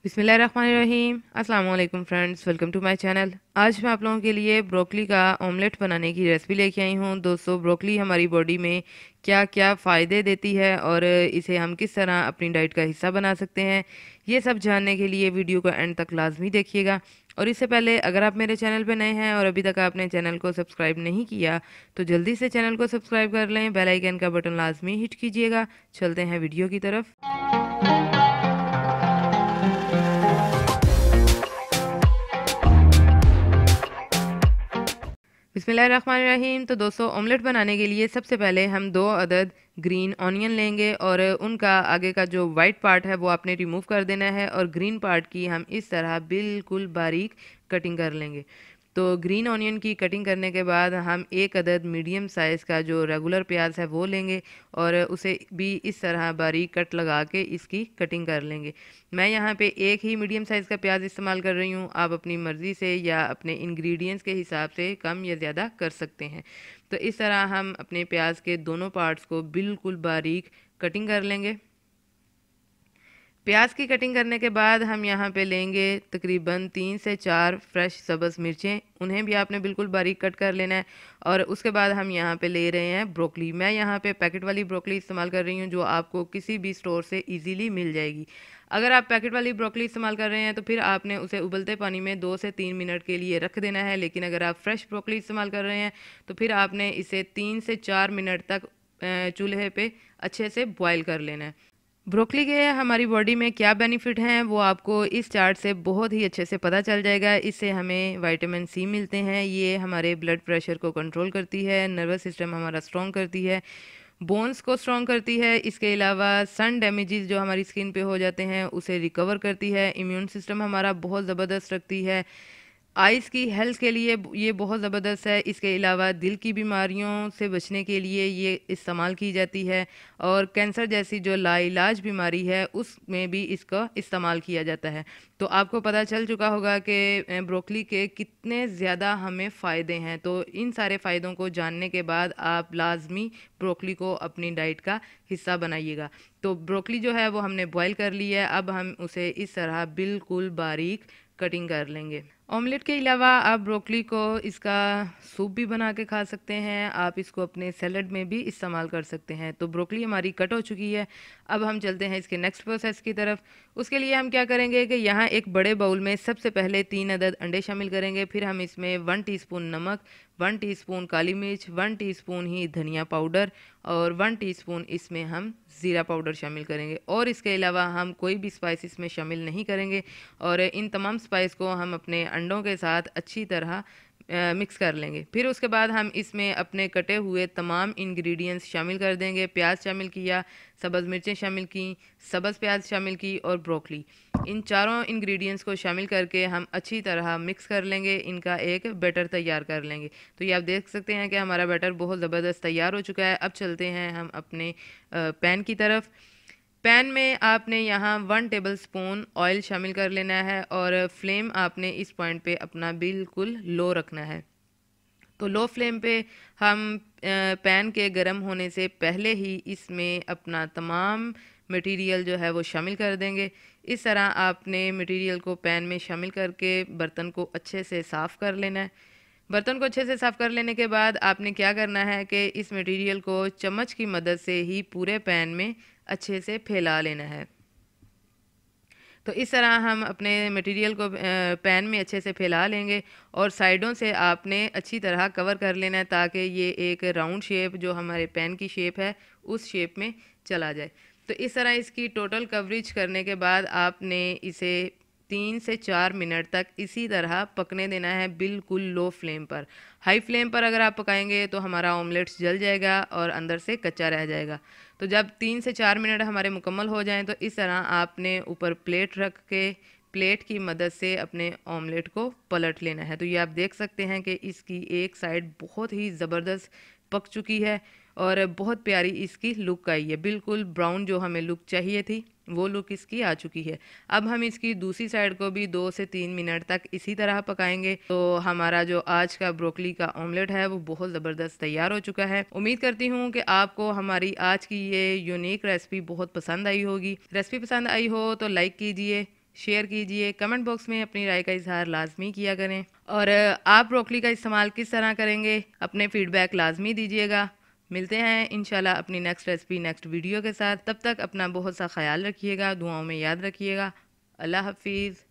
बिस्मिल्लाहिर्रहमानिर्रहीम। अस्सलाम वालेकुम friends, welcome to my channel. आज मैं आप लोगों के लिए ब्रोकली का ऑमलेट बनाने की रेसिपी लेके आई हूँ। दोस्तों, ब्रोकली हमारी बॉडी में क्या क्या फ़ायदे देती है और इसे हम किस तरह अपनी डाइट का हिस्सा बना सकते हैं, ये सब जानने के लिए वीडियो को एंड तक लाजमी देखिएगा। और इससे पहले अगर आप मेरे चैनल पर नए हैं और अभी तक आपने चैनल को सब्सक्राइब नहीं किया तो जल्दी से चैनल को सब्सक्राइब कर लें, बेल आइकन का बटन लाजमी हिट कीजिएगा। चलते हैं वीडियो की तरफ। बिस्मिल्लाहिर्रहमानिर्रहीम। तो दोस्तों, ऑमलेट बनाने के लिए सबसे पहले हम 2 अदद ग्रीन ऑनियन लेंगे और उनका आगे का जो वाइट पार्ट है वो आपने रिमूव कर देना है और ग्रीन पार्ट की हम इस तरह बिल्कुल बारीक कटिंग कर लेंगे। तो ग्रीन ऑनियन की कटिंग करने के बाद हम 1 अदद मीडियम साइज़ का जो रेगुलर प्याज है वो लेंगे और उसे भी इस तरह बारीक कट लगा के इसकी कटिंग कर लेंगे। मैं यहाँ पे एक ही मीडियम साइज़ का प्याज इस्तेमाल कर रही हूँ। आप अपनी मर्ज़ी से या अपने इंग्रेडिएंट्स के हिसाब से कम या ज़्यादा कर सकते हैं। तो इस तरह हम अपने प्याज के दोनों पार्ट्स को बिल्कुल बारीक कटिंग कर लेंगे। प्याज की कटिंग करने के बाद हम यहाँ पे लेंगे तकरीबन 3 से 4 फ्रेश सब्ज़ मिर्चें। उन्हें भी आपने बिल्कुल बारीक कट कर लेना है। और उसके बाद हम यहाँ पे ले रहे हैं ब्रोकली। मैं यहाँ पे पैकेट वाली ब्रोकली इस्तेमाल कर रही हूँ जो आपको किसी भी स्टोर से इजीली मिल जाएगी। अगर आप पैकेट वाली ब्रोकली इस्तेमाल कर रहे हैं तो फिर आपने उसे उबलते पानी में 2 से 3 मिनट के लिए रख देना है। लेकिन अगर आप फ्रेश ब्रोकली इस्तेमाल कर रहे हैं तो फिर आपने इसे 3 से 4 मिनट तक चूल्हे पे अच्छे से बॉयल कर लेना है। ब्रोकली के हमारी बॉडी में क्या बेनिफिट हैं वो आपको इस चार्ट से बहुत ही अच्छे से पता चल जाएगा। इससे हमें विटामिन सी मिलते हैं। ये हमारे ब्लड प्रेशर को कंट्रोल करती है, नर्वस सिस्टम हमारा स्ट्रॉन्ग करती है, बोन्स को स्ट्रॉन्ग करती है। इसके अलावा सन डैमेजेस जो हमारी स्किन पे हो जाते हैं उसे रिकवर करती है। इम्यून सिस्टम हमारा बहुत ज़बरदस्त रखती है। आइज़ की हेल्थ के लिए ये बहुत ज़बरदस्त है। इसके अलावा दिल की बीमारियों से बचने के लिए ये इस्तेमाल की जाती है और कैंसर जैसी जो लाइलाज बीमारी है उसमें भी इसका इस्तेमाल किया जाता है। तो आपको पता चल चुका होगा कि ब्रोकली के कितने ज़्यादा हमें फ़ायदे हैं। तो इन सारे फ़ायदों को जानने के बाद आप लाजमी ब्रोकली को अपनी डाइट का हिस्सा बनाइएगा। तो ब्रोकली जो है वो हमने बॉयल कर ली है। अब हम उसे इस तरह बिल्कुल बारीक कटिंग कर लेंगे। ऑमलेट के अलावा आप ब्रोकली को इसका सूप भी बना के खा सकते हैं। आप इसको अपने सैलड में भी इस्तेमाल कर सकते हैं। तो ब्रोकली हमारी कट हो चुकी है। अब हम चलते हैं इसके नेक्स्ट प्रोसेस की तरफ। उसके लिए हम क्या करेंगे कि यहाँ एक बड़े बाउल में सबसे पहले 3 अदद अंडे शामिल करेंगे। फिर हम इसमें 1 टीस्पून नमक, 1 टीस्पून काली मिर्च, 1 टीस्पून ही धनिया पाउडर और 1 टीस्पून इसमें हम ज़ीरा पाउडर शामिल करेंगे। और इसके अलावा हम कोई भी स्पाइस इसमें शामिल नहीं करेंगे। और इन तमाम स्पाइस को हम अपने अंडों के साथ अच्छी तरह मिक्स कर लेंगे। फिर उसके बाद हम इसमें अपने कटे हुए तमाम इंग्रेडिएंट्स शामिल कर देंगे। प्याज शामिल किया, सब्ज़ मिर्चें शामिल की, सब्ज़ प्याज शामिल की और ब्रोकली। इन चारों इंग्रेडिएंट्स को शामिल करके हम अच्छी तरह मिक्स कर लेंगे। इनका एक बैटर तैयार कर लेंगे। तो ये आप देख सकते हैं कि हमारा बैटर बहुत ज़बरदस्त तैयार हो चुका है। अब चलते हैं हम अपने पैन की तरफ। पैन में आपने यहाँ 1 टेबल स्पून ऑयल शामिल कर लेना है और फ्लेम आपने इस पॉइंट पे अपना बिल्कुल लो रखना है। तो लो फ्लेम पे हम पैन के गर्म होने से पहले ही इसमें अपना तमाम मटेरियल जो है वो शामिल कर देंगे। इस तरह आपने मटेरियल को पैन में शामिल करके बर्तन को अच्छे से साफ़ कर लेना है। बर्तन को अच्छे से साफ़ कर लेने के बाद आपने क्या करना है कि इस मटेरियल को चम्मच की मदद से ही पूरे पैन में अच्छे से फैला लेना है। तो इस तरह हम अपने मटेरियल को पैन में अच्छे से फैला लेंगे और साइडों से आपने अच्छी तरह कवर कर लेना है ताकि ये एक राउंड शेप जो हमारे पैन की शेप है उस शेप में चला जाए। तो इस तरह इसकी टोटल कवरेज करने के बाद आपने इसे 3 से 4 मिनट तक इसी तरह पकने देना है, बिल्कुल लो फ्लेम पर। हाई फ्लेम पर अगर आप पकाएंगे तो हमारा ऑमलेट जल जाएगा और अंदर से कच्चा रह जाएगा। तो जब 3 से 4 मिनट हमारे मुकम्मल हो जाएं तो इस तरह आपने ऊपर प्लेट रख के प्लेट की मदद से अपने ऑमलेट को पलट लेना है। तो ये आप देख सकते हैं कि इसकी एक साइड बहुत ही ज़बरदस्त पक चुकी है और बहुत प्यारी इसकी लुक आई है। बिल्कुल ब्राउन जो हमें लुक चाहिए थी वो लुक इसकी आ चुकी है। अब हम इसकी दूसरी साइड को भी 2 से 3 मिनट तक इसी तरह पकाएंगे। तो हमारा जो आज का ब्रोकली का ऑमलेट है वो बहुत ज़बरदस्त तैयार हो चुका है। उम्मीद करती हूँ कि आपको हमारी आज की ये यूनिक रेसिपी बहुत पसंद आई होगी। रेसिपी पसंद आई हो तो लाइक कीजिए, शेयर कीजिए, कमेंट बॉक्स में अपनी राय का इजहार लाजमी किया करें। और आप ब्रोकली का इस्तेमाल किस तरह करेंगे, अपने फीडबैक लाजमी दीजिएगा। मिलते हैं इंशाल्लाह अपनी नेक्स्ट रेसिपी नेक्स्ट वीडियो के साथ। तब तक अपना बहुत सा ख्याल रखिएगा, दुआओं में याद रखिएगा। अल्लाह हाफिज़।